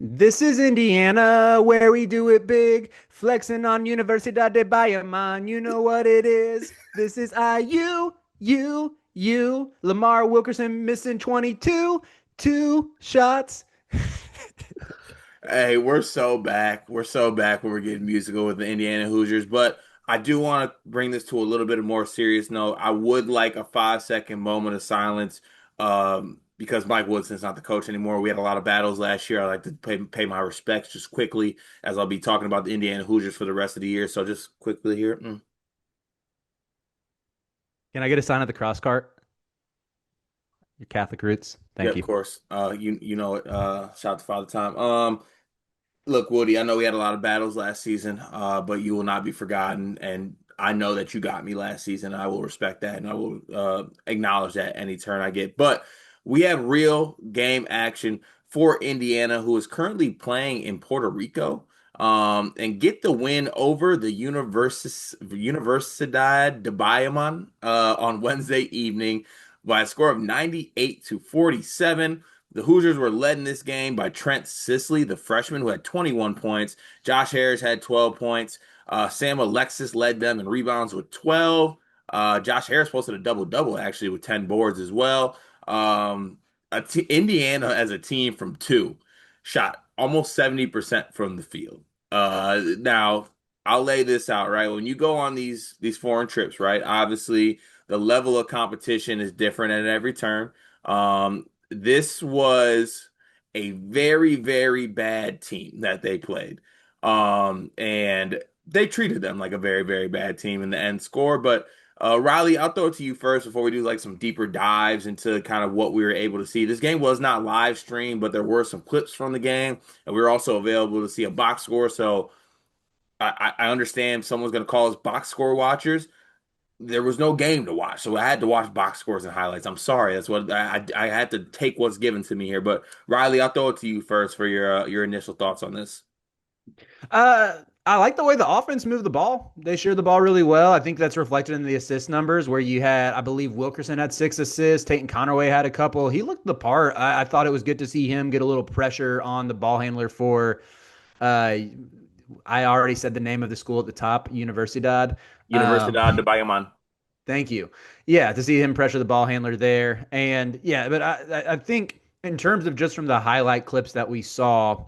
This is Indiana, where we do it big, flexing on Universidad de Bayamon. You know what it is. This is IU. Lamar Wilkerson missing 22, two shots. Hey, we're so back. We're so back when we're getting musical with the Indiana Hoosiers. But I do want to bring this to a little bit of more serious note. I would like a 5 second moment of silence because Mike Woodson's not the coach anymore. We had a lot of battles last year. I like to pay my respects just quickly as I'll be talking about the Indiana Hoosiers for the rest of the year. So just quickly here. Can I get a sign of the cross cart? Your Catholic roots. Yeah, Thank of you. course. You know it. Shout out to Father Time. Look, Woody, I know we had a lot of battles last season, but you will not be forgotten. And I know that you got me last season. I will respect that and I will acknowledge that any turn I get. But we have real game action for Indiana, who is currently playing in Puerto Rico, and get the win over the Universidad de Bayamon on Wednesday evening by a score of 98-47. The Hoosiers were led in this game by Trent Sisley, the freshman, who had 21 points. Josh Harris had 12 points. Sam Alexis led them in rebounds with 12. Josh Harris posted a double-double, actually, with 10 boards as well. Indiana, as a team from two, shot almost 70% from the field. Now, I'll lay this out, right? When you go on these foreign trips, right? Obviously, the level of competition is different at every turn. This was a very, very bad team that they played. And they treated them like a very, very bad team in the end score. But Riley, I'll throw it to you first before we do like some deeper dives into kind of what we were able to see. This game was not live streamed, but there were some clips from the game, and we were also available to see a box score. So I understand someone's going to call us box score watchers. There was no game to watch, so I had to watch box scores and highlights. I'm sorry, that's what I had to take what's given to me here. But Riley, I'll throw it to you first for your initial thoughts on this. I like the way the offense moved the ball. They shared the ball really well. I think that's reflected in the assist numbers where you had, I believe, Wilkerson had 6 assists. Tate Conaway had a couple. He looked the part. I thought it was good to see him get a little pressure on the ball handler for, uh, I already said the name of the school at the top, Universidad. Universidad de Bayamón. Thank you. Yeah, to see him pressure the ball handler there. And yeah, but I think in terms of just from the highlight clips that we saw,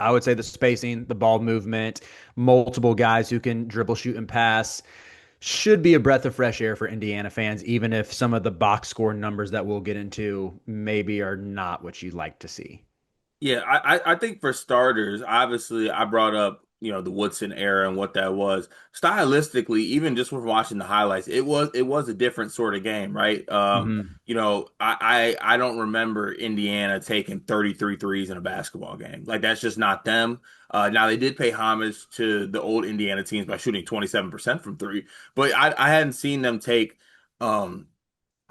I would say the spacing, the ball movement, multiple guys who can dribble, shoot, and pass should be a breath of fresh air for Indiana fans, even if some of the box score numbers that we'll get into maybe are not what you'd like to see. Yeah, I think for starters, obviously I brought up, the Woodson era and what that was. Stylistically, even just from watching the highlights, it was a different sort of game, right? Hmm. I don't remember Indiana taking 33 threes in a basketball game. Like that's just not them. Now they did pay homage to the old Indiana teams by shooting 27% from three, but I hadn't seen them take um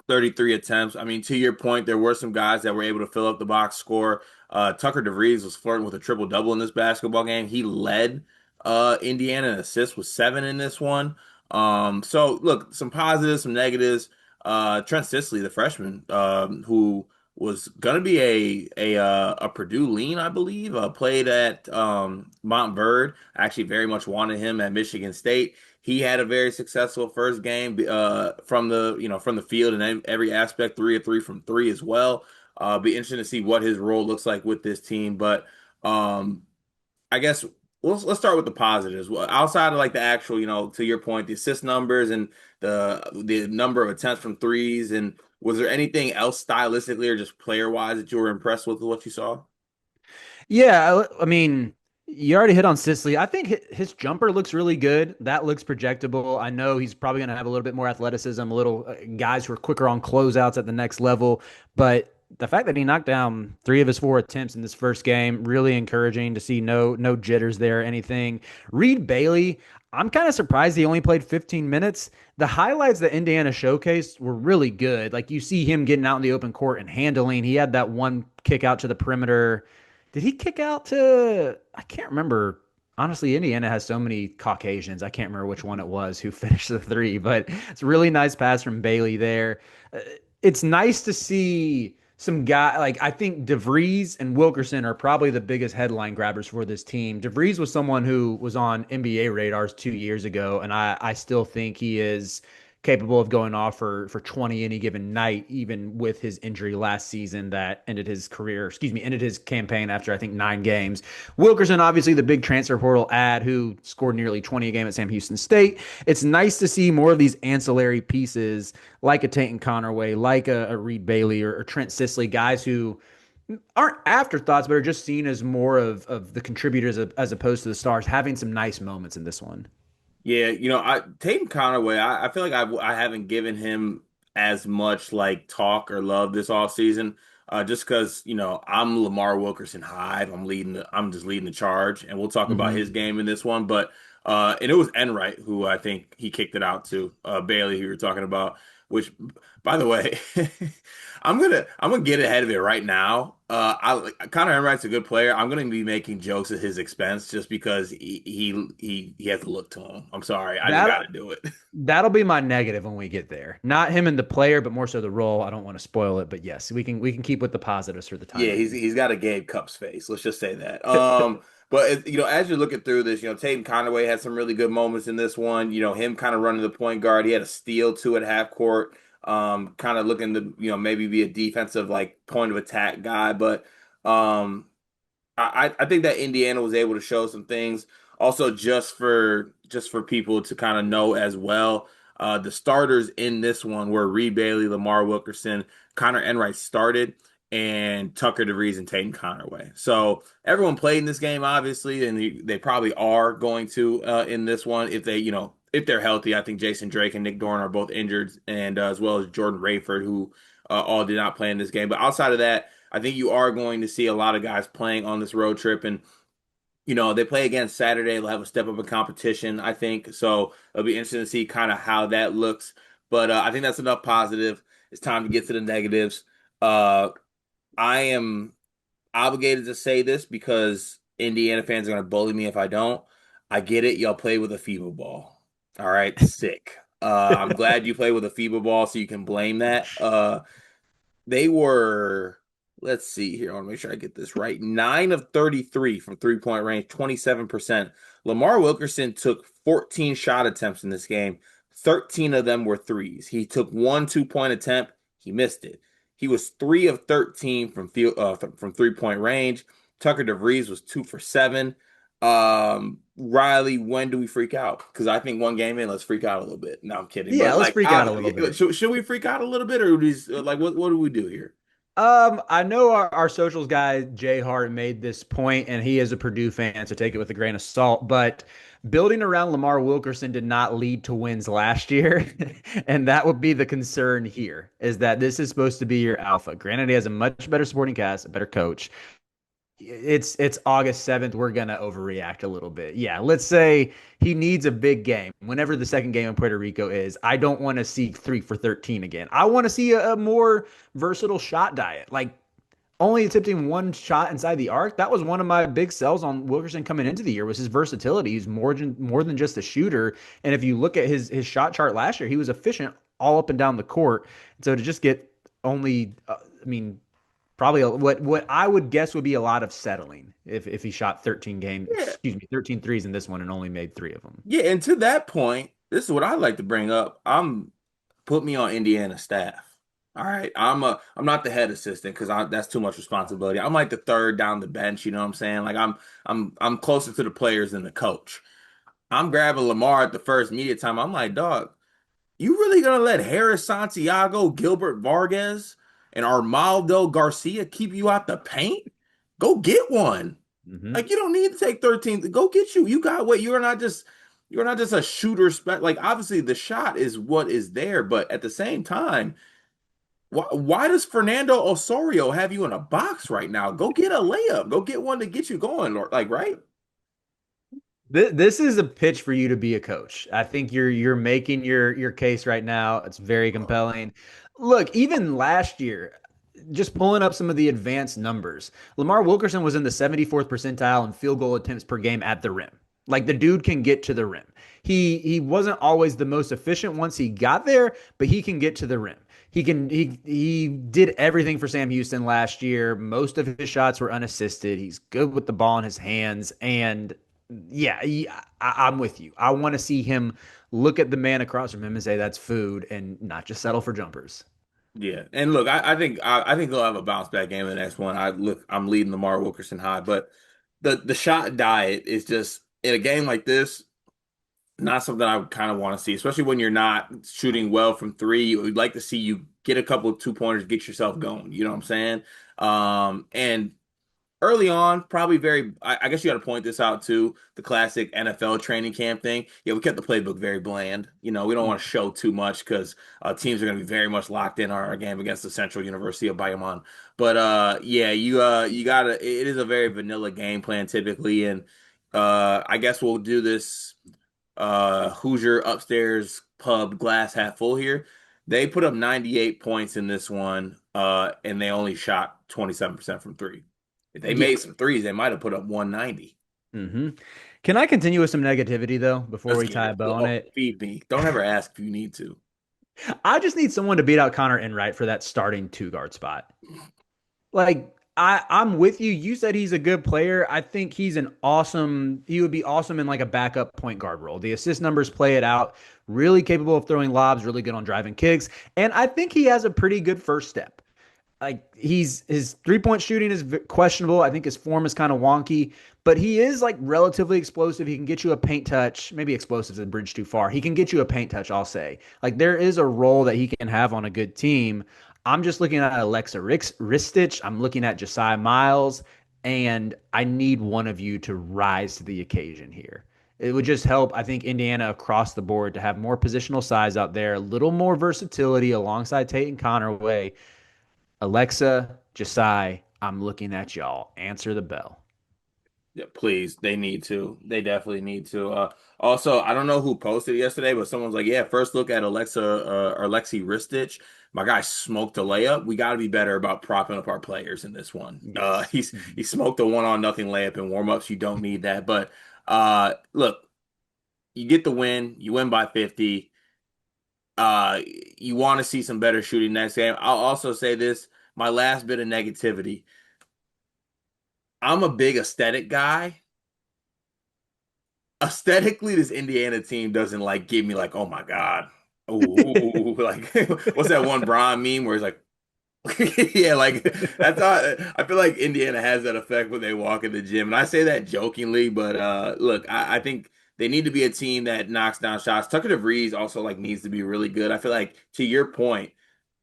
33 attempts. I mean, to your point, there were some guys that were able to fill up the box score. Tucker DeVries was flirting with a triple double in this basketball game. He led Indiana in assists with 7 in this one. So look, some positives, some negatives. Trent Sisley, the freshman, who was gonna be a Purdue lean, I believe, played at Montverde. I actually very much wanted him at Michigan State. He had a very successful first game from the field and every aspect, 3 of 3 from three as well. Be interesting to see what his role looks like with this team. But um, I guess let's start with the positives. Well, outside of like the actual, to your point, the assist numbers and the number of attempts from threes, and was there anything else stylistically or just player wise that you were impressed with what you saw? Yeah, I mean, you already hit on Sisley. I think his jumper looks really good. That looks projectable. I know he's probably going to have a little bit more athleticism, a little guys who are quicker on closeouts at the next level. But the fact that he knocked down 3 of his 4 attempts in this first game, really encouraging to see no jitters there, anything. Reed Bailey, I'm kind of surprised he only played 15 minutes. The highlights that Indiana showcased were really good. Like you see him getting out in the open court and handling. He had that one kick out to the perimeter. Did he kick out to? I can't remember. Honestly, Indiana has so many Caucasians. I can't remember which one it was who finished the three, but it's a really nice pass from Bailey there. It's nice to see some guy like I think DeVries and Wilkerson are probably the biggest headline grabbers for this team. DeVries was someone who was on NBA radars 2 years ago, and I still think he is capable of going off for 20 any given night, even with his injury last season that ended his career, excuse me, ended his campaign after I think 9 games. Wilkerson, obviously the big transfer portal ad who scored nearly 20 a game at Sam Houston State. It's nice to see more of these ancillary pieces like a Tatum Connerway, like a Reed Bailey or Trent Sisley, guys who aren't afterthoughts, but are just seen as more of the contributors as opposed to the stars, having some nice moments in this one. Yeah, I Tatum Conaway, I feel like I haven't given him as much like talk or love this off season, just because I'm Lamar Wilkerson Hive. I'm just leading the charge, and we'll talk about his Mm-hmm. game in this one. But and it was Enright who I think he kicked it out to Bailey, who you were talking about. Which, by the way, I'm gonna get ahead of it right now. Connor Enright's a good player. I'm gonna be making jokes at his expense just because he has a look to him. I'm sorry, I just got That to do it. that'll be my negative when we get there. Not him and the player, but more so the role. I don't want to spoil it, but yes, we can keep with the positives for the time Yeah, he's being. he's got a Gabe Cup's face. Let's just say that. But as you're looking through this, Tatum Conaway had some really good moments in this one. Him kind of running the point guard. He had a steal too at half court. Kind of looking to maybe be a defensive like point of attack guy, but um, I think that Indiana was able to show some things. Also, just for people to kind of know as well, the starters in this one were Reed Bailey, Lamar Wilkerson, Connor Enright started, and Tucker DeVries and Tatum Connerway. So everyone played in this game, obviously, and they probably are going to in this one if if they're healthy. I think Jason Drake and Nick Dorn are both injured, and as well as Jordan Rayford, who all did not play in this game. But outside of that, I think you are going to see a lot of guys playing on this road trip, and they play again Saturday. They'll have a step up in competition, I think. So it'll be interesting to see kind of how that looks. But I think that's enough positive. It's time to get to the negatives. Uh, I am obligated to say this because Indiana fans are going to bully me if I don't. I get it. Y'all play with a FIBA ball. All right, sick. I'm glad you play with a FIBA ball so you can blame that. They were, let's see here. I want to make sure I get this right. 9 of 33 from 3-point range, 27%. Lamar Wilkerson took 14 shot attempts in this game. 13 of them were threes. He took one 2-point attempt. He missed it. He was 3 of 13 from 3-point range. Tucker DeVries was 2 for 7. Riley, when do we freak out? Because I think one game in, let's freak out a little bit. No, I'm kidding. Yeah, But let's like, freak out a little bit. should we freak out a little bit, or like what do we do here? I know our socials guy Jay Hart made this point, and he is a Purdue fan, so take it with a grain of salt. But building around Lamar Wilkerson did not lead to wins last year, and that would be the concern here. Is that this is supposed to be your alpha? Granted, he has a much better supporting cast, a better coach. It's August 7th. We're gonna overreact a little bit. Yeah, let's say he needs a big game. Whenever the second game in Puerto Rico is, I don't want to see 3 for 13 again. I want to see a more versatile shot diet. Like only attempting one shot inside the arc. That was one of my big sells on Wilkerson coming into the year was his versatility. He's more than just a shooter. And if you look at his shot chart last year, he was efficient all up and down the court. So to just get only, I mean, probably what I would guess would be a lot of settling if he shot Yeah, 13 threes in this one and only made 3 of them. yeah. And to that point, this is what I like to bring up. Put me on Indiana staff. All right, I'm not the head assistant because that's too much responsibility. I'm like the third down the bench. You know what I'm saying? Like I'm closer to the players than the coach. I'm grabbing Lamar at the first media time. I'm like, dog, you really gonna let Harris Santiago, Gilbert Vargas, and Armaldo Garcia keep you out the paint? Go get one. Mm-hmm. Like you don't need to take 13. Go get you. You got what? You're not just a shooter. Like obviously the shot is what is there, but at the same time, why does Fernando Osorio have you in a box right now? Go get a layup. Go get one to get you going. Or like right? This is a pitch for you to be a coach. I think you're making your case right now. It's very compelling. Look, even last year, just pulling up some of the advanced numbers, Lamar Wilkerson was in the 74th percentile in field goal attempts per game at the rim. Like the dude can get to the rim. He wasn't always the most efficient once he got there, but he can get to the rim. he did everything for Sam Houston last year. Most of his shots were unassisted. He's good with the ball in his hands, and yeah, I'm with you. I want to see him look at the man across from him and say that's food, and not just settle for jumpers. Yeah, and look, I think they'll have a bounce back game in the next one. I'm leading Lamar Wilkerson high, but the shot diet is just in a game like this, not something I would kind of want to see, especially when you're not shooting well from three. We'd like to see you get a couple of 2 pointers, get yourself going. You know what I'm saying? And early on, probably I guess you got to point this out too. The classic NFL training camp thing. Yeah, we kept the playbook very bland. You know, we don't want to show too much because teams are going to be very much locked in on our game against the Central University of Bayamon. But yeah, you gotta. It is a very vanilla game plan typically, and I guess we'll do this. Hoosier upstairs pub glass half full here. They put up 98 points in this one, and they only shot 27% from three. If they Yeah. made some threes, they might have put up 190. hmm Can I continue with some negativity though before Let's we get tie a it. bow on Oh, it? feed me. Don't ever ask if you need to. I just need someone to beat out Connor Enright for that starting two guard spot. Like I'm with you. You said he's a good player. I think he would be awesome in like a backup point guard role. The assist numbers play it out. Really capable of throwing lobs, really good on driving kicks. And I think he has a pretty good first step. Like his 3-point shooting is questionable. I think his form is kind of wonky, but he is like relatively explosive. He can get you a paint touch. Maybe explosive is a bridge too far. He can get you a paint touch, I'll say. Like there is a role that he can have on a good team. I'm just looking at Alexa Ristich. I'm looking at Josiah Miles, and I need one of you to rise to the occasion here. It would just help, I think, Indiana across the board to have more positional size out there, a little more versatility alongside Tate and Connerway. Alexa, Josiah, I'm looking at y'all. Answer the bell. Yeah, please. They need to. They definitely need to. Also, I don't know who posted it yesterday, but someone's like, "Yeah, first look at Alexa or Lexi Ristich. My guy smoked a layup. We got to be better about propping up our players in this one. Yes. He smoked a one on nothing layup in warmups. You don't need that. But look, you get the win. You win by 50. Uh, you want to see some better shooting next game. I'll also say this: my last bit of negativity. I'm a big aesthetic guy. Aesthetically, this Indiana team doesn't like give me like, oh my God. Ooh, like what's that one Brian meme where he's like, yeah, like that's how I feel like Indiana has that effect when they walk in the gym. And I say that jokingly, but look, I think they need to be a team that knocks down shots. Tucker DeVries also like needs to be really good. I feel like to your point,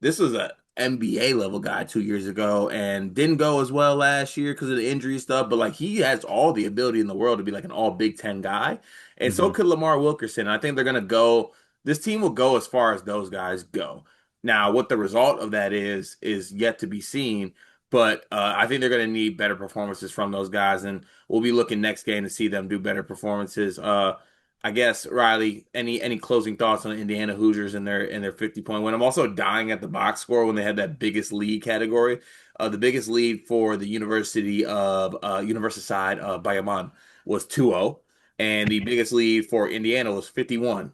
this was a NBA level guy 2 years ago and didn't go as well last year because of the injury stuff. But like he has all the ability in the world to be like an all Big Ten guy. And so hmm could Lamar Wilkerson. I think they're gonna go, this team will go as far as those guys go. Now, what the result of that is yet to be seen. But I think they're going to need better performances from those guys, and we'll be looking next game to see them do better performances. I guess Riley, any closing thoughts on the Indiana Hoosiers and their 50-point win? I'm also dying at the box score when they had that biggest lead category. The biggest lead for the University of University side Bayamon was 2-0, and the biggest lead for Indiana was 51.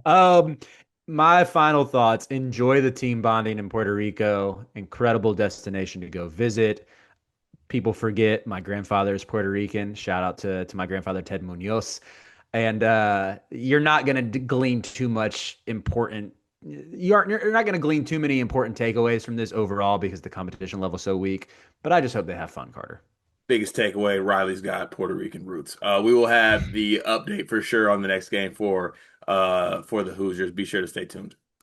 Um, my final thoughts. Enjoy the team bonding in Puerto Rico. Incredible destination to go visit. People forget my grandfather is Puerto Rican. Shout out to my grandfather Ted Munoz. And you're not going to glean too much important. You're not going to glean too many important takeaways from this overall because the competition level is so weak. But I just hope they have fun, Carter. Biggest takeaway, Riley's got Puerto Rican roots. We will have the update for sure on the next game for the Hoosiers. Be sure to stay tuned.